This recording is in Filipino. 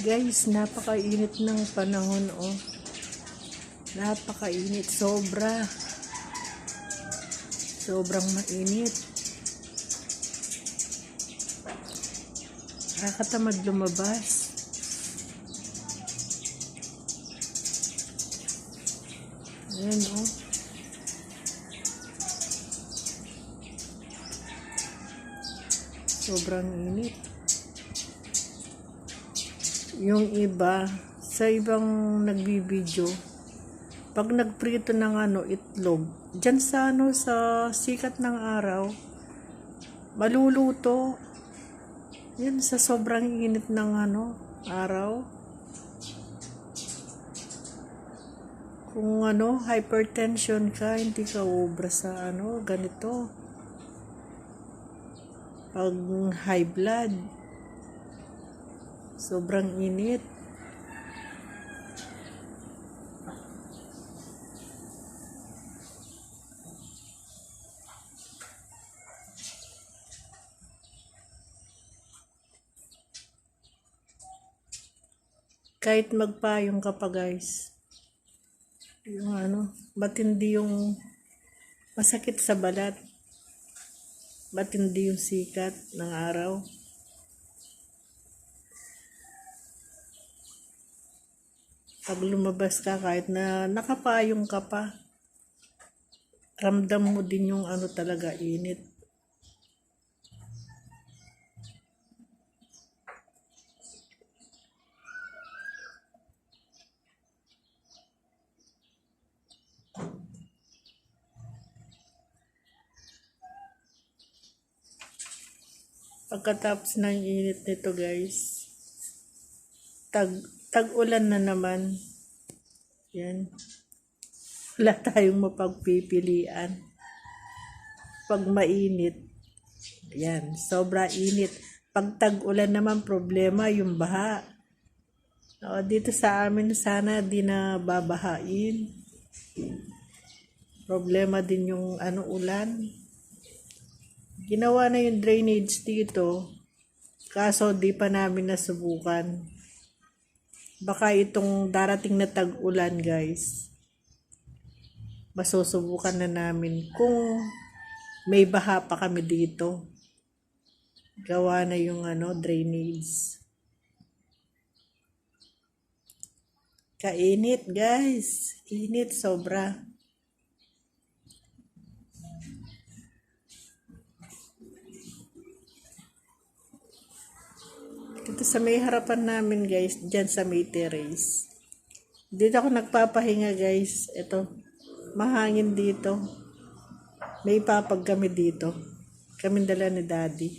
Guys, napakainit ng panahon, oh. Napakainit, sobra. Sobrang mainit. Nakakatamad lumabas. Ayan, oh. Sobrang init. Yung iba, sa ibang nagbibideo, pag nagprito ng itlog, dyan sa sa sikat ng araw, maluluto. Yan sa sobrang init ng araw. Kung hypertension ka, hindi ka obra sa ganito. Pag high blood, sobrang init. Kahit magpayong ka pa, guys, yung matindi yung masakit sa balat, matindi yung sikat ng araw. Pag lumabas ka, kahit na nakapayong ka pa, ramdam mo din yung talaga init. Pagkatapos ng init nito, guys, tag-ulan na naman. Yan. Wala tayong mapagpipilian. Pag mainit, yan, sobra init. Pag tag-ulan naman, problema yung baha. Dito sa amin, sana di na babahain. Problema din yung ulan. Ginawa na yung drainage dito, kaso di pa namin nasubukan. Baka itong darating na tag-ulan, guys, masusubukan na namin kung may baha pa kami dito. Gawa na yung drainage. Kainit, guys. Init sobra. Dito sa may harapan namin, guys, dyan sa may terrace. Dito ako nagpapahinga, guys. Ito, mahangin dito. May papag kami dito. Kaming dala ni Daddy.